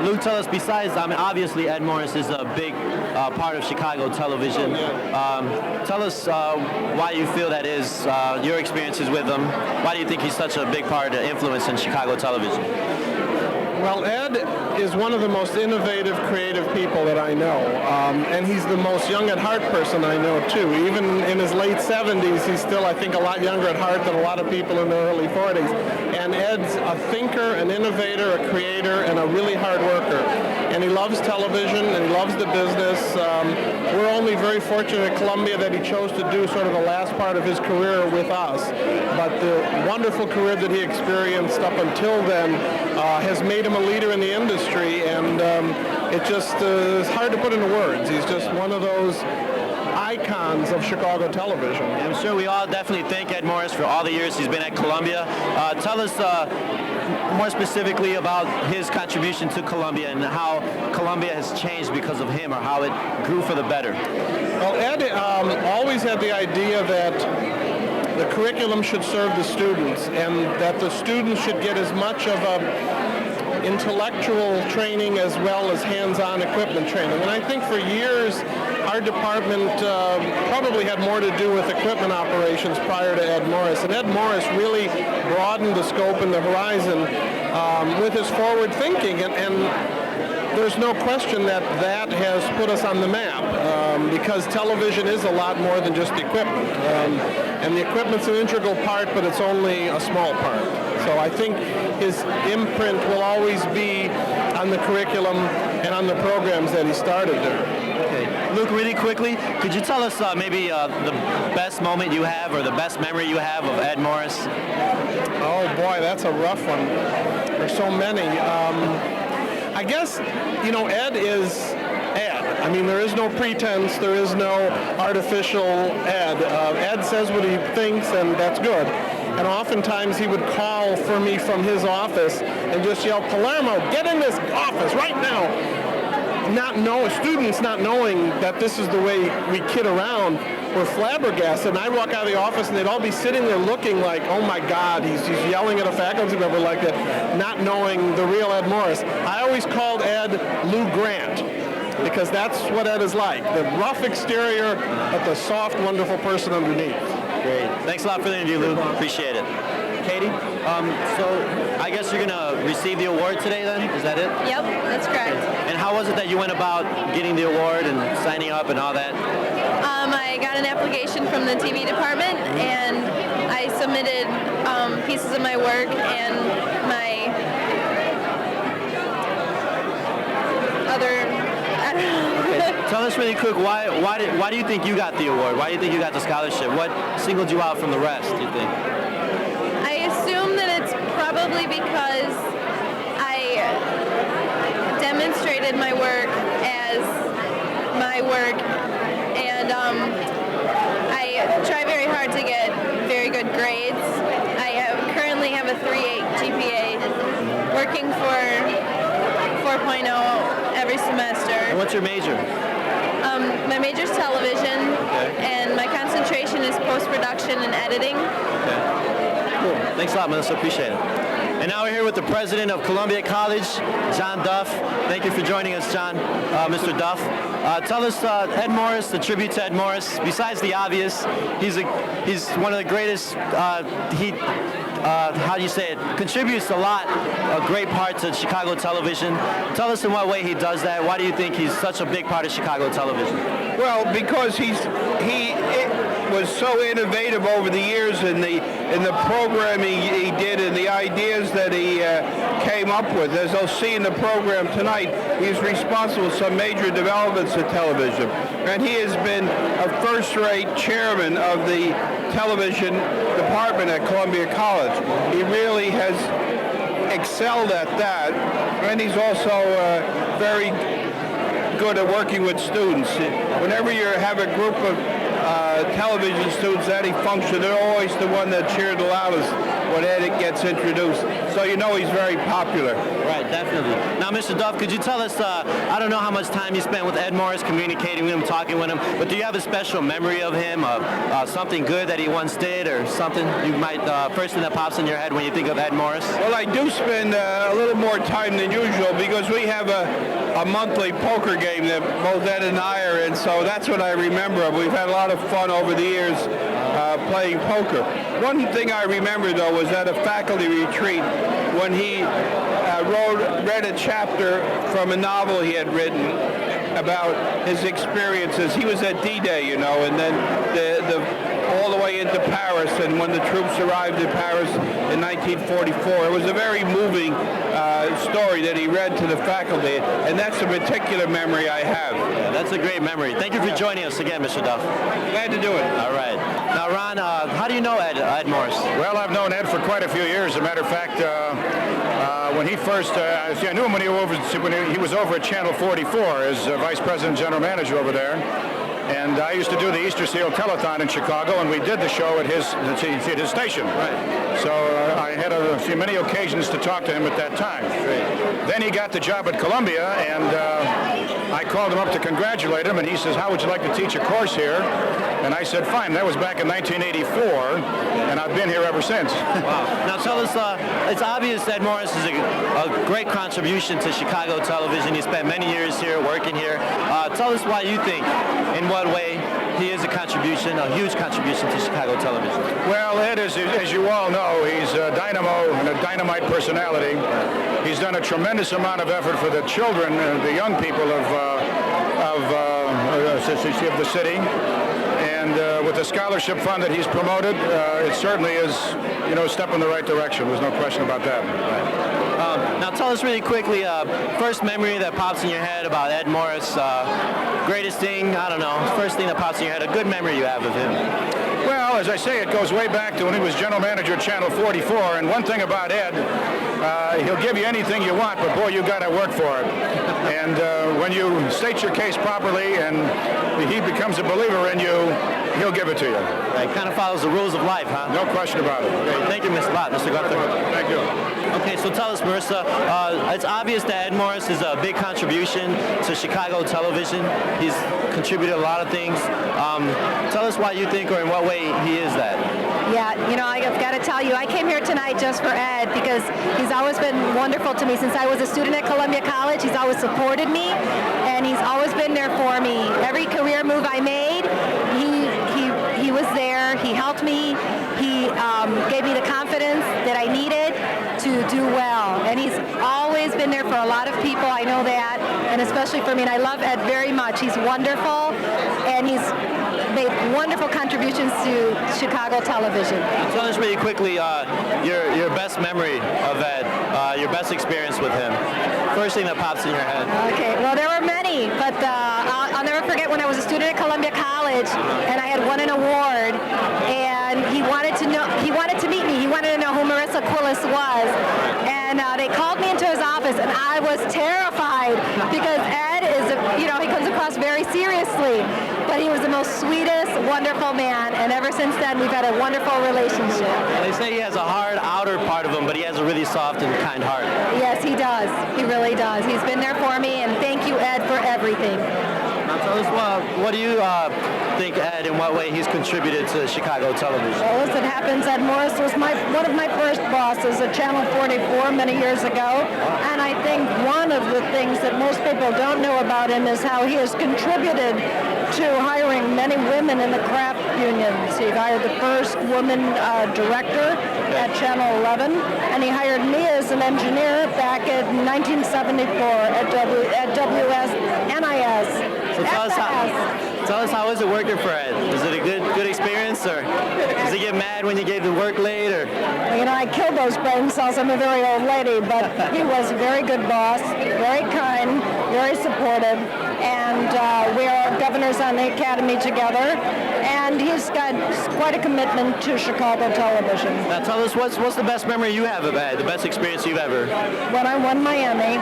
Luke, tell us, besides, I mean, obviously Ed Morris is a big part of Chicago television. Tell us why you feel that is, your experiences with him. Why do you think he's such a big part of influence in Chicago television? Well, Ed is one of the most innovative, creative people that I know, and he's the most young at heart person I know, too. Even in his late 70s, he's still, I think, a lot younger at heart than a lot of people in their early 40s. And Ed's a thinker, an innovator, a creator, and a really hard worker. And he loves television, and he loves the business. We're only very fortunate at Columbia that he chose to do sort of the last part of his career with us. But the wonderful career that he experienced up until then has made him a leader in the industry, and it just is hard to put into words. He's just one of those icons of Chicago television. I'm sure we all definitely thank Ed Morris for all the years he's been at Columbia. Tell us more specifically about his contribution to Columbia and how Columbia has changed because of him, or how it grew for the better. Well, Ed always had the idea that the curriculum should serve the students, and that the students should get as much of a intellectual training as well as hands-on equipment training. And I think for years our department probably had more to do with equipment operations prior to Ed Morris. And Ed Morris really broadened the scope and the horizon with his forward thinking. And there's no question that that has put us on the map, because television is a lot more than just equipment. And the equipment's an integral part, but it's only a small part. So I think his imprint will always be on the curriculum and on the programs that he started there. Okay. Luke, really quickly, could you tell us maybe the best moment you have, or the best memory you have of Ed Morris? Oh boy, that's a rough one. There's so many. I guess, Ed is Ed. I mean, there is no pretense, there is no artificial Ed. Ed says what he thinks, and that's good. And oftentimes he would call for me from his office and just yell, "Palermo, get in this office right now!" Students not knowing that this is the way we kid around, were flabbergasted. And I'd walk out of the office and they'd all be sitting there looking like, "Oh my God, he's yelling at a faculty member like that," not knowing the real Ed Morris. I always called Ed Lou Grant, because that's what Ed is like. The rough exterior, but the soft, wonderful person underneath. Great. Thanks a lot for the interview, Lou. Appreciate it. Katie, so I guess you're going to receive the award today then? Is that it? Yep, that's correct. And how was it that you went about getting the award and signing up and all that? I got an application from the TV department, and I submitted pieces of my work and my other... Tell us really quick, why do you think you got the award? Why do you think you got the scholarship? What singled you out from the rest, do you think? I assume that it's probably because I demonstrated my work as my work, and I try very hard to get very good grades. I currently have a 3.8 GPA, working for 4.0 every semester. And what's your major? My major is television, and my concentration is post-production and editing. Okay. Cool. Thanks a lot, Melissa. Appreciate it. And now we're here with the president of Columbia College, John Duff. Thank you for joining us, John, Mr. Duff. Tell us, Ed Morris, the tribute to Ed Morris. Besides the obvious, he's one of the greatest. How do you say it? Contributes a lot, a great part to Chicago television. Tell us in what way he does that. Why do you think he's such a big part of Chicago television? Well, because he was so innovative over the years in the programming he did and the ideas that he came up with. As you'll see in the program tonight, he's responsible for some major developments in television. And he has been a first-rate chairman of the television department at Columbia College. He really has excelled at that, and he's also very good at working with students. Whenever you have a group of television students at any function, they're always the one that cheered the loudest when Ed gets introduced. So you know he's very popular. Right, definitely. Now, Mr. Duff, could you tell us, I don't know how much time you spent with Ed Morris, communicating with him, talking with him, but do you have a special memory of him, of something good that he once did, or something you might, first thing that pops in your head when you think of Ed Morris? Well, I do spend a little more time than usual because we have a monthly poker game that both Ed and I are in, so that's what I remember of. We've had a lot of fun over the years playing poker. One thing I remember, though, was at a faculty retreat when he read a chapter from a novel he had written about his experiences. He was at D-Day, you know, and then all the way into Paris, and when the troops arrived in Paris in 1944. It was a very moving story that he read to the faculty, and that's a particular memory I have. Yeah, that's a great memory. Thank you for joining us again, Mr. Duff. Glad to do it. All right. Now, Ron, how do you know Ed Morris? Well, I've known Ed for quite a few years. As a matter of fact, when he first, I knew him when he was over at Channel 44 as Vice President General Manager over there. And I used to do the Easter Seal Telethon in Chicago, and we did the show at his station. Right. So I had many occasions to talk to him at that time. Great. Then he got the job at Columbia, and I called him up to congratulate him, and he says, "How would you like to teach a course here?" And I said, "Fine." That was back in 1984, and I've been here ever since. Wow. Now tell us, it's obvious Ed Morris is a great contribution to Chicago television. He spent many years here, working here. Tell us why you think, in what way he is a huge contribution to Chicago television. Well, Ed is, as you all know, he's a dynamo and a dynamite personality. He's done a tremendous amount of effort for the children, the young people of the city. And with the scholarship fund that he's promoted, it certainly is, a step in the right direction. There's no question about that. Now tell us really quickly, first memory that pops in your head about Ed Morris, greatest thing, I don't know, first thing that pops in your head, a good memory you have of him. Well, as I say, it goes way back to when he was general manager at Channel 44, and one thing about Ed, he'll give you anything you want, but boy, you got to work for it. And when you state your case properly and he becomes a believer in you, he'll give it to you. It kind of follows the rules of life, huh? No question about it. Great. Thank you, Mr. Lott. Mr. Gunther. Thank you. Okay, so tell us, Marissa, it's obvious that Ed Morris is a big contribution to Chicago television. He's contributed a lot of things. Tell us why you think, or in what way he is that. Yeah, I've got to tell you, I came here tonight just for Ed because he's always been wonderful to me. Since I was a student at Columbia College, he's always supported me, and he's always been there for me. Every career move I made, he was there. He helped me. He gave me the confidence that I needed to do well. And he's always been there for a lot of people. I know that, and especially for me. And I love Ed very much. He's wonderful, and he's made wonderful contributions to Chicago television. Tell us really quickly your best memory of Ed, your best experience with him. First thing that pops in your head. Okay, well, there were many, but I'll never forget when I was a student at Columbia College, and I had won an award, and he wanted to meet me. He wanted to know who Marissa Quillis was, and they called me into his office, and I was terrified because Ed is, he comes across very seriously, but he was the most sweetest, wonderful man, and ever since then, we've had a wonderful relationship. They say he has a hard outer part of him, but he has a really soft and kind heart. Yes, he does. He really does. He's been there for me, and thank you, Ed, for everything. Now tell us, what do you think, Ed, in what way he's contributed to Chicago television? Well, as it happens, Ed Morris was one of my first bosses at Channel 44 many years ago, and I think one of the things that most people don't know about him is how he has contributed to hiring many women in the craft unions. He hired the first woman director at Channel 11, and he hired me as an engineer back in 1974 at WSNIS. So tell us how is it working for Ed? Is it a good experience, or does he get mad when you gave the work late, or? I killed those brain cells. I'm a very old lady, but he was a very good boss, very kind, very supportive, and we are governors on the academy together, and he's got quite a commitment to Chicago television. Now tell us, what's the best memory you have of Ed, the best experience you've ever? When I won Miami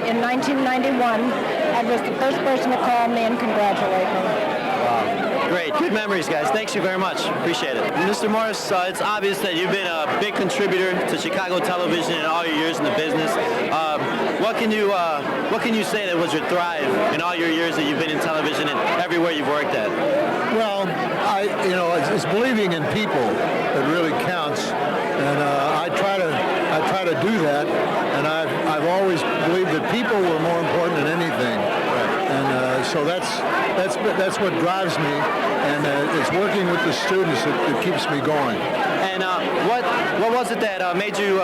in 1991, Ed was the first person to call me and congratulate me. Wow. Great. Good memories, guys. Thanks you very much. Appreciate it. Mr. Morris, it's obvious that you've been a big contributor to Chicago television in all your years in the business. What can you say that was your thrive in all your years that you've been in television and everywhere you've worked at? Well, it's believing in people that really counts, and I try to do that. And I've always believed that people were more important than anything, and so that's what drives me, and it's working with the students that keeps me going. And what was it that made you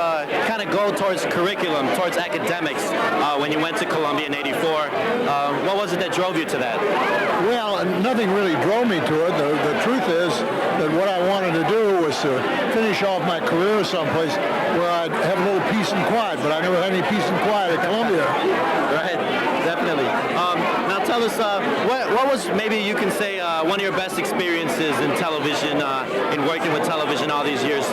kind of go towards curriculum, towards academics when you went to Columbia in '84? What was it that drove you to that? Well, nothing really drove me to it. The truth is that what I wanted to do was to finish off my career someplace where I'd have a little peace and quiet, but I never had any peace and quiet at Columbia. Right, definitely. Now tell us, what was, maybe you can say, one of your best experiences in television, in working with television all these years?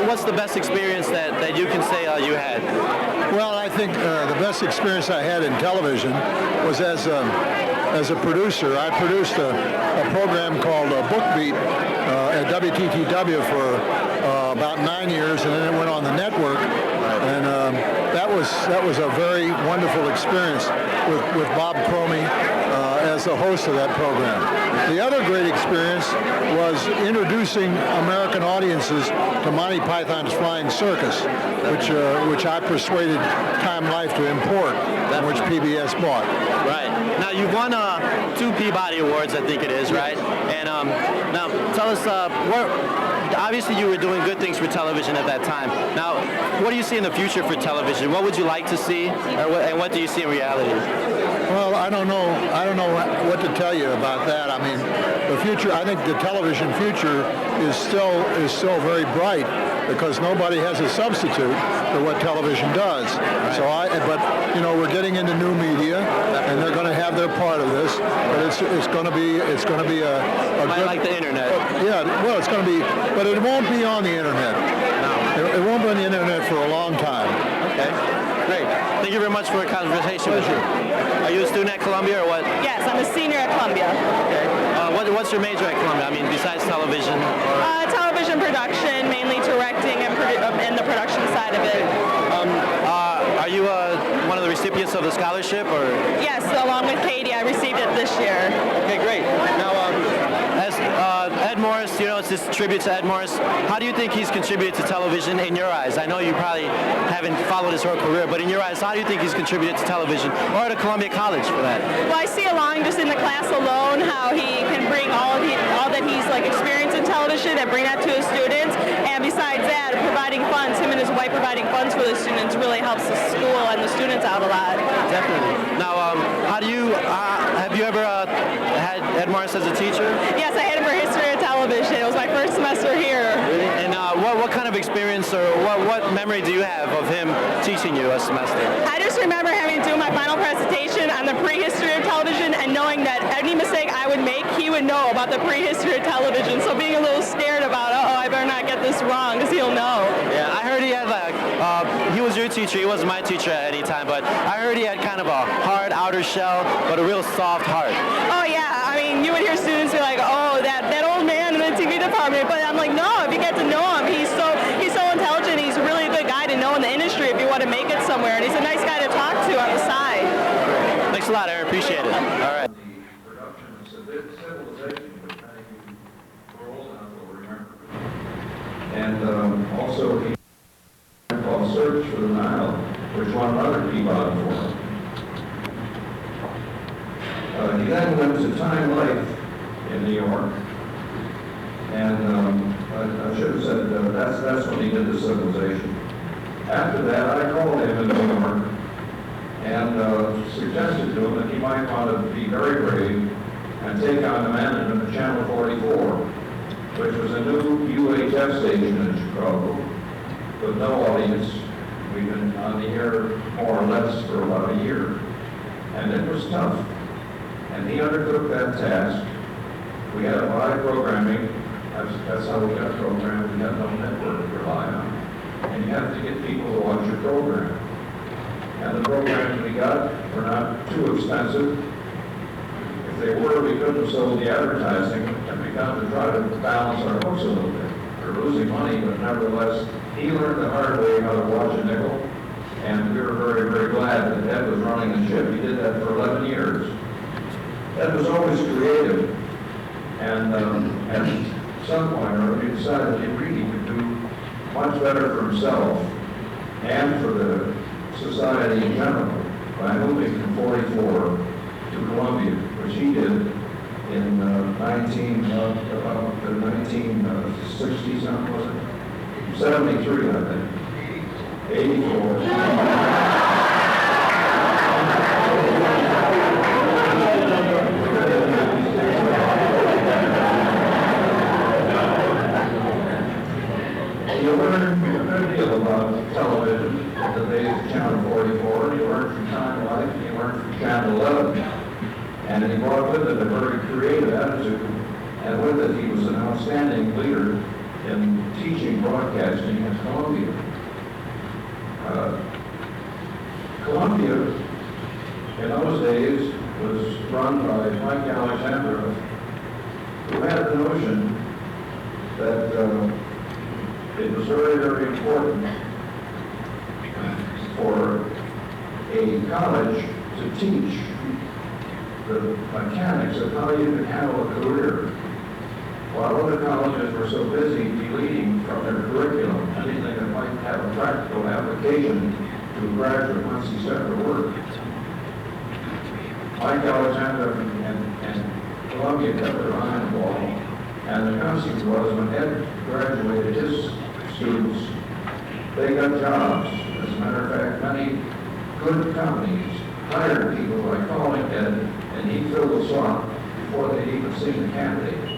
What's the best experience that you can say you had? Well, I think the best experience I had in television was as a producer. I produced a program called Book Beat at WTTW for about 9 years, and then it went on the network. And that was a very wonderful experience with Bob Cromie as the host of that program. The other great experience was introducing American audiences to Monty Python's Flying Circus, which I persuaded Time Life to import, and which PBS bought. Right. Now you've won 2 Peabody Awards, I think it is, right? And now tell us, obviously you were doing good things for television at that time. Now, what do you see in the future for television? What would you like to see, and what do you see in reality? Well, I don't know what to tell you about that. I mean, the future, I think the television future is still very bright, because nobody has a substitute for what television does. So but we're getting into new media, and they're going to have their part of this. But it's going to be a good, like the internet. Yeah, well, it's going to be, but it won't be on the internet. No. It won't be on the internet for a long time. Okay. Great. Thank you very much for the conversation with you. Are you a student at Columbia or what? Yes, I'm a senior at Columbia. Okay. What's your major at Columbia? I mean, besides television? Television production, mainly directing and the production side of it. Are you one of the recipients of the scholarship, or? Yes, along with Katie, I received it this year. Okay, great. Now, as Ed Morris, it's this tribute to Ed Morris. How do you think he's contributed to television in your eyes? I know you probably haven't followed his whole career, but in your eyes, how do you think he's contributed to television, or to Columbia College for that? Well, I see along just in the class alone how he can bring all that he's experienced in television and bring that to his students. And besides that, providing funds, him and his wife providing funds for the students really helps the school and the students out a lot. Definitely. Now, have you ever had Ed Morris as a teacher? Yes, I had him for history of television. It was my first semester here. Really? And what kind of experience, or what memory do you have of him teaching you a semester? I just remember having to do my final presentation on the prehistory of television, and knowing that any mistake I would make, he would know about the prehistory of television. So being a little scared about, I better not get this wrong, because he'll know. Yeah, I heard he had he was your teacher, he wasn't my teacher at any time, but I heard he had kind of a hard outer shell, but a real soft heart. Oh yeah, I mean, you would hear students be like, that old man in the TV department, but I'm like, no, if you get to know him, he's so intelligent, he's a really good guy to know in the industry if you want to make it somewhere, and he's a nice guy to talk to on the side. Thanks a lot, Aaron, appreciate it. All right. And also he called Search for the Nile, which won another Peabody for him. He then went to Time Life in New York, and I should have said that's when he did the Civilization. After that, I called him in New York and suggested to him that he might want to be very brave and take on the management of Channel 44, which was a new UHF station in Chicago, with no audience. We've been on the air more or less for about a year, and it was tough. And he undertook that task. We had live programming. That's how we got programmed. We had no network to rely on. And you have to get people to watch your program. And the programs we got were not too expensive. If they were, we couldn't have sold the advertising and begun to try to balance our books a little bit. We're losing money, but nevertheless, he learned the hard way how to watch a nickel, and we were very, very glad that Ed was running the ship. He did that for 11 years. Ed was always creative, and at some point, or he decided he really could do much better for himself and for the society in general by moving from 44 to Columbia, which he did in 1960 something, was it? 73, I think. 84. You learn a good deal about television in the days of Channel 44. You learn from Time Life, you learn from Channel 11. And he brought with it a very creative attitude. And with it, he was an outstanding leader in teaching broadcasting at Columbia. Columbia, in those days, was run by Mike Alexander, who had the notion that it was very, very important for a college to teach the mechanics of how you can handle a career. While other colleges were so busy deleting from their curriculum anything that might have a practical application to a graduate once he started to work. Mike Alexander and Columbia kept their eye on the ball, and the consequence was when Ed graduated his students, they got jobs. As a matter of fact, many good companies hired people by calling Ed, and he filled the slot before they'd even seen the candidate.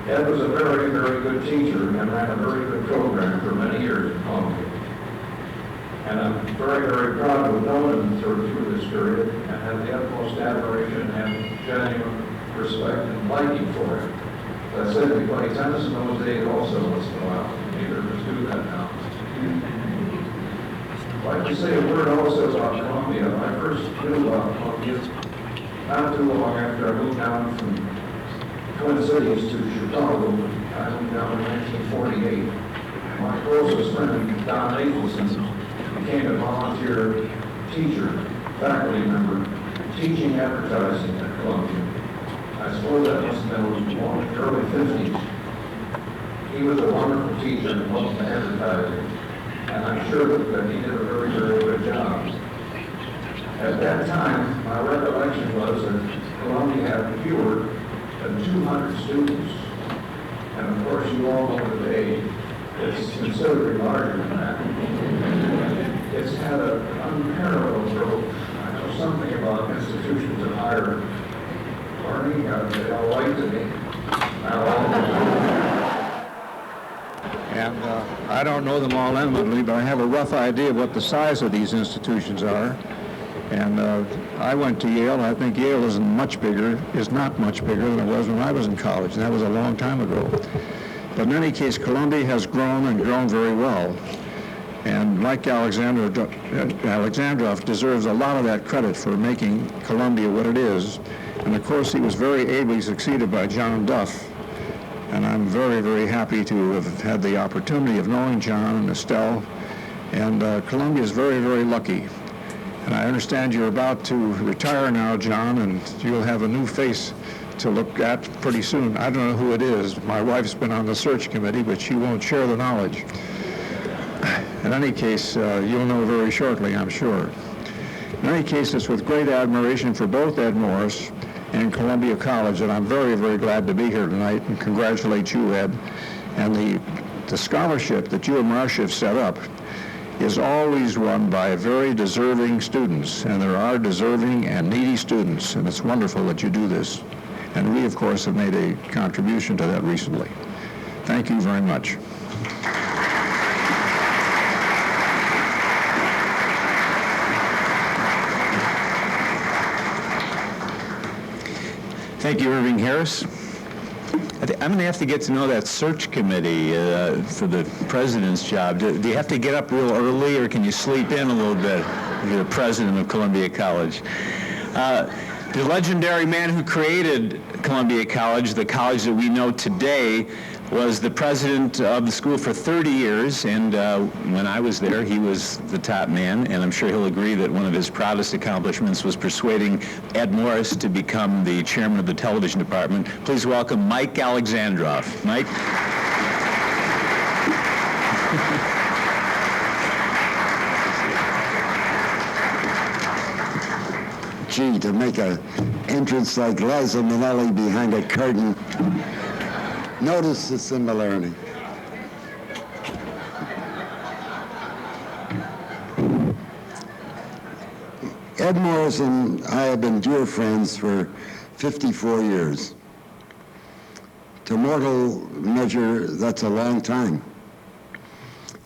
Ed was a very, very good teacher and ran a very good program for many years at Columbia. And I'm very, very proud to have known him through this period and have the utmost admiration and genuine respect and liking for him. As I said, we played tennis in those days also once in a while. Neither of us do that now. I'd like to say a word also about Columbia. I first knew about Columbia not too long after I moved down from Twin Cities to Chicago. I moved down in 1948. My closest friend, Don Nathanson, became a volunteer teacher, faculty member, teaching advertising at Columbia. I suppose that must have been in the early 50s. He was a wonderful teacher and loved advertising, and I'm sure that he did a very, very good job. At that time, my recollection was that Columbia had fewer than 200 students. And of course, you all know today, it's considerably larger than that. It's had an unparalleled growth. I know something about institutions of higher learning. They all like to be. And I don't know them all intimately, but I have a rough idea of what the size of these institutions are. And I went to Yale. I think Yale is not much bigger than it was when I was in college, and that was a long time ago. But in any case, Columbia has grown and grown very well. And Mike Alexandrov deserves a lot of that credit for making Columbia what it is. And of course, he was very ably succeeded by John Duff. And I'm very, very happy to have had the opportunity of knowing John and Estelle. And Columbia is very, very lucky. And I understand you're about to retire now, John, and you'll have a new face to look at pretty soon. I don't know who it is. My wife's been on the search committee, but she won't share the knowledge. In any case, you'll know very shortly, I'm sure. In any case, it's with great admiration for both Ed Morris and Columbia College that I'm very, very glad to be here tonight and congratulate you, Ed. And the scholarship that you and Marsha have set up is always run by very deserving students, and there are deserving and needy students, and it's wonderful that you do this. And we, of course, have made a contribution to that recently. Thank you very much. Thank you, Irving Harris. I'm going to have to get to know that search committee for the president's job. Do you have to get up real early, or can you sleep in a little bit if you're the president of Columbia College? The legendary man who created Columbia College, the college that we know today, was the president of the school for 30 years, and when I was there, he was the top man, and I'm sure he'll agree that one of his proudest accomplishments was persuading Ed Morris to become the chairman of the television department. Please welcome Mike Alexandrov. Mike? Gee, to make an entrance like Liza Minnelli behind a curtain. Notice the similarity. Ed Morris and I have been dear friends for 54 years. To mortal measure, that's a long time,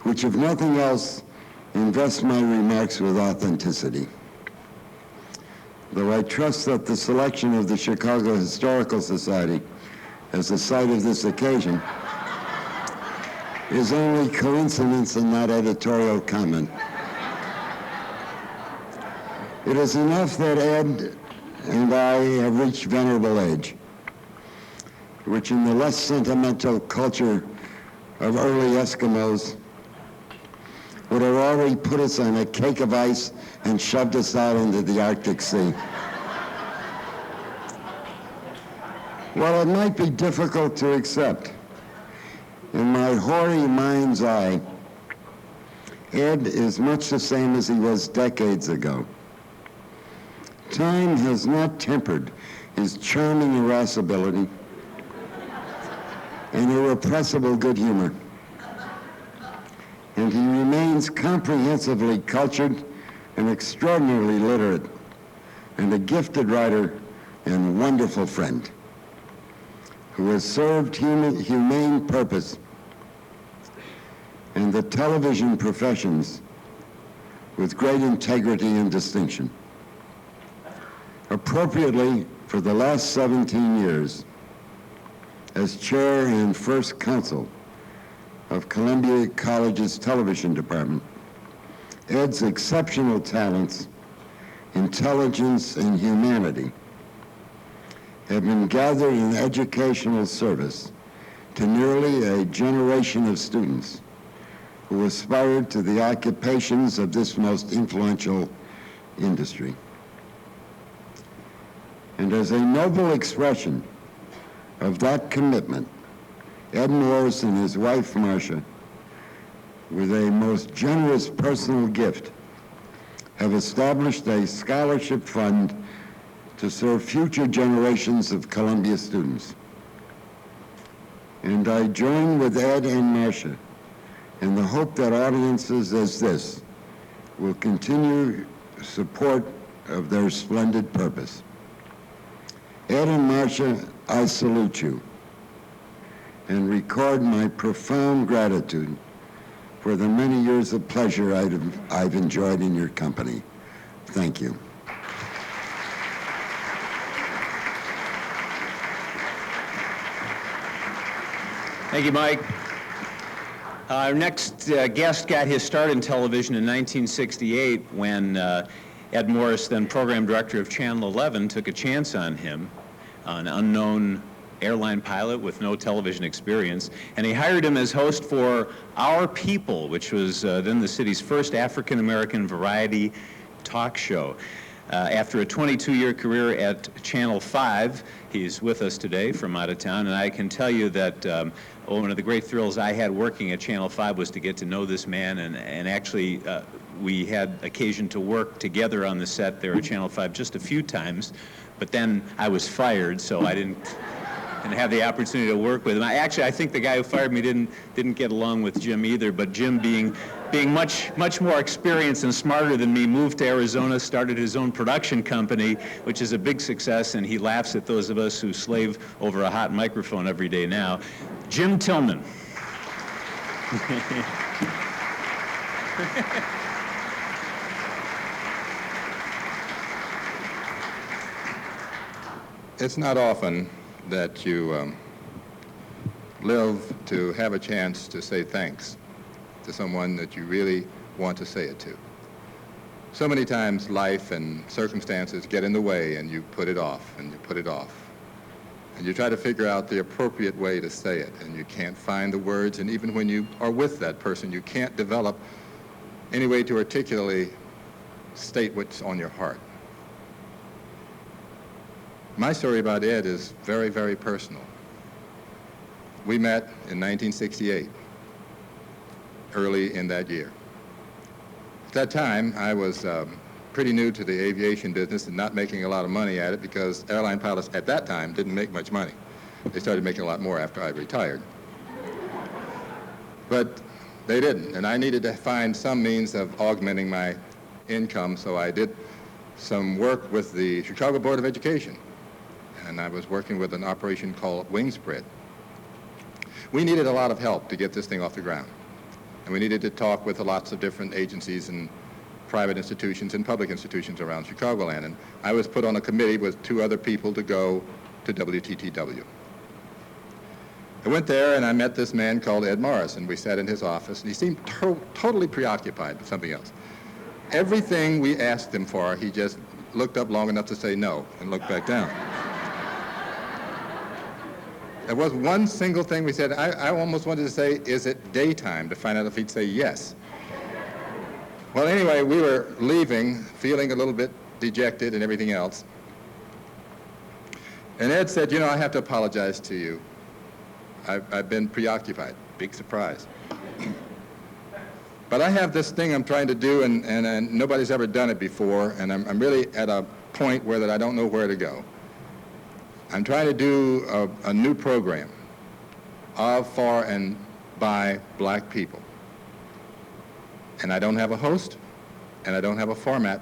which, if nothing else, invests my remarks with authenticity. Though I trust that the selection of the Chicago Historical Society as the site of this occasion is only coincidence and not editorial comment. It is enough that Ed and I have reached venerable age, which in the less sentimental culture of early Eskimos would have already put us on a cake of ice and shoved us out into the Arctic Sea. While it might be difficult to accept, in my hoary mind's eye, Ed is much the same as he was decades ago. Time has not tempered his charming irascibility and irrepressible good humor, and he remains comprehensively cultured and extraordinarily literate, and a gifted writer and wonderful friend who has served humane purpose and the television professions with great integrity and distinction. Appropriately, for the last 17 years, as chair and first counsel of Columbia College's television department, Ed's exceptional talents, intelligence, and humanity have been gathered in educational service to nearly a generation of students who aspired to the occupations of this most influential industry. And as a noble expression of that commitment, Ed Morris and his wife, Marsha, with a most generous personal gift, have established a scholarship fund to serve future generations of Columbia students. And I join with Ed and Marsha in the hope that audiences as this will continue support of their splendid purpose. Ed and Marsha, I salute you and record my profound gratitude for the many years of pleasure I've enjoyed in your company. Thank you. Thank you, Mike. Our next guest got his start in television in 1968 when Ed Morris, then program director of Channel 11, took a chance on him, an unknown airline pilot with no television experience, and he hired him as host for Our People, which was then the city's first African-American variety talk show. After a 22-year career at Channel 5, he's with us today from out of town, and I can tell you that one of the great thrills I had working at Channel 5 was to get to know this man, and actually we had occasion to work together on the set there at Channel 5 just a few times, but then I was fired, so I didn't have the opportunity to work with him. I think the guy who fired me didn't get along with Jim either, but Jim being much more experienced and smarter than me, moved to Arizona, started his own production company, which is a big success, and he laughs at those of us who slave over a hot microphone every day now. Jim Tillman. It's not often that you live to have a chance to say thanks to someone that you really want to say it to. So many times life and circumstances get in the way, and you put it off, and you put it off. And you try to figure out the appropriate way to say it, and you can't find the words, and even when you are with that person, you can't develop any way to articulately state what's on your heart. My story about Ed is very, very personal. We met in 1968, early in that year. At that time, I was pretty new to the aviation business and not making a lot of money at it because airline pilots at that time didn't make much money. They started making a lot more after I retired. But they didn't, and I needed to find some means of augmenting my income, so I did some work with the Chicago Board of Education, and I was working with an operation called Wing Spread. We needed a lot of help to get this thing off the ground, and we needed to talk with lots of different agencies and private institutions and public institutions around Chicagoland, and I was put on a committee with 2 other people to go to WTTW. I went there and I met this man called Ed Morris, and we sat in his office, and he seemed totally preoccupied with something else. Everything we asked him for, he just looked up long enough to say no and looked back down. There was one single thing we said. I almost wanted to say, is it daytime, to find out if he'd say yes. Well, anyway, we were leaving, feeling a little bit dejected and everything else. And Ed said, you know, I have to apologize to you. I've been preoccupied. Big surprise. But I have this thing I'm trying to do, and nobody's ever done it before, and I'm really at a point where that I don't know where to go. I'm trying to do a new program of, for, and by black people. And I don't have a host, and I don't have a format,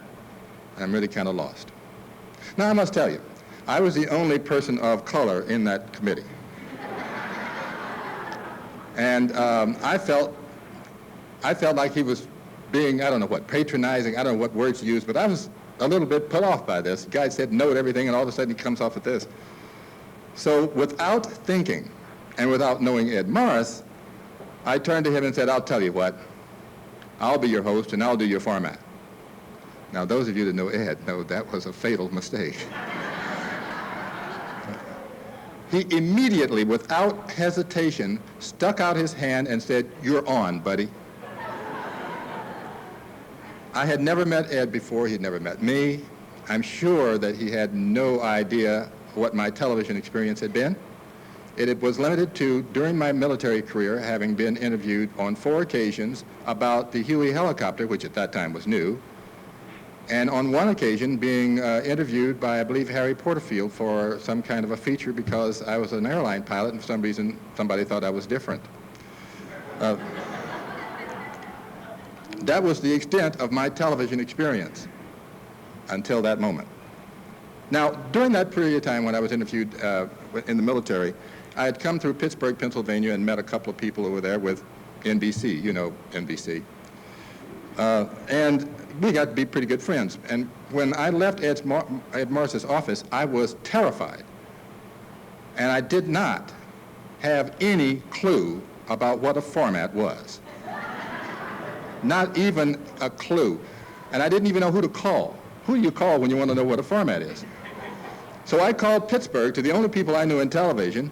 and I'm really kind of lost. Now, I must tell you, I was the only person of color in that committee. And I felt like he was being, I don't know what, patronizing, I don't know what words to use, but I was a little bit put off by this. The guy said no to everything, and all of a sudden he comes off with this. So without thinking and without knowing Ed Morris, I turned to him and said, I'll tell you what, I'll be your host and I'll do your format. Now, those of you that know Ed know that was a fatal mistake. He immediately, without hesitation, stuck out his hand and said, you're on, buddy. I had never met Ed before. He'd never met me. I'm sure that he had no idea what my television experience had been. It was limited to, during my military career, having been interviewed on 4 occasions about the Huey helicopter, which at that time was new, and on one occasion being interviewed by, I believe, Harry Porterfield for some kind of a feature because I was an airline pilot and for some reason somebody thought I was different. That was the extent of my television experience until that moment. Now, during that period of time when I was interviewed in the military, I had come through Pittsburgh, Pennsylvania, and met a couple of people over there with NBC, you know, NBC. And we got to be pretty good friends. And when I left Ed Morris's office, I was terrified. And I did not have any clue about what a format was. Not even a clue. And I didn't even know who to call. Who do you call when you want to know what a format is? So I called Pittsburgh to the only people I knew in television,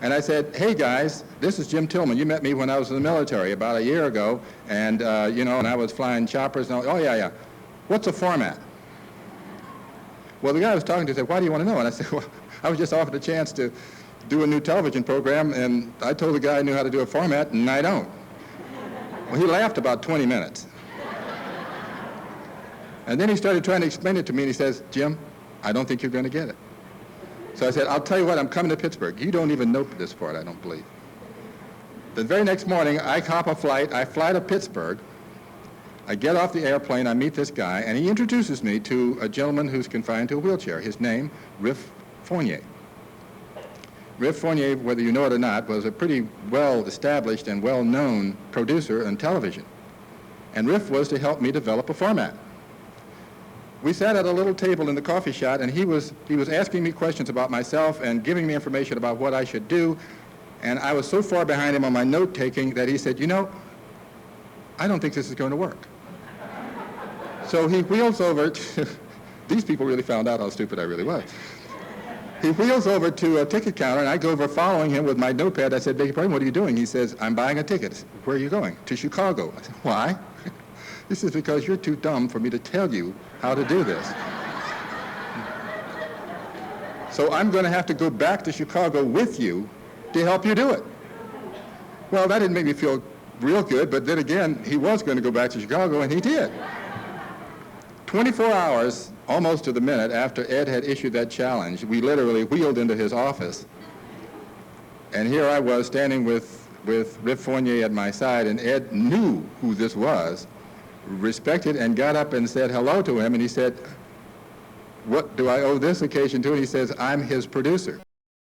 and I said, hey guys, this is Jim Tillman. You met me when I was in the military about a year ago, and you know, and I was flying choppers. And oh yeah. What's a format? Well, the guy I was talking to said, why do you want to know? And I said, well, I was just offered a chance to do a new television program, and I told the guy I knew how to do a format, and I don't. Well, he laughed about 20 minutes. And then he started trying to explain it to me, and he says, Jim, I don't think you're going to get it. So I said, I'll tell you what, I'm coming to Pittsburgh. You don't even know this part, I don't believe. The very next morning, I hop a flight. I fly to Pittsburgh. I get off the airplane. I meet this guy, and he introduces me to a gentleman who's confined to a wheelchair. His name, Riff Fournier. Riff Fournier, whether you know it or not, was a pretty well-established and well-known producer on television. And Riff was to help me develop a format. We sat at a little table in the coffee shop, and he was asking me questions about myself and giving me information about what I should do. And I was so far behind him on my note-taking that he said, you know, I don't think this is going to work. So he wheels over to, these people really found out how stupid I really was. He wheels over to a ticket counter, and I go over following him with my notepad. I said, beg your pardon, what are you doing? He says, I'm buying a ticket. I said, where are you going? To Chicago. I said, why? He says, because you're too dumb for me to tell you how to do this. So I'm going to have to go back to Chicago with you to help you do it. Well, that didn't make me feel real good, but then again, he was going to go back to Chicago, and he did. 24 hours, almost to the minute, after Ed had issued that challenge, we literally wheeled into his office. And here I was standing with Rip Fournier at my side, and Ed knew who this was, respected, and got up and said hello to him, and he said, what do I owe this occasion to? And he says, I'm his producer.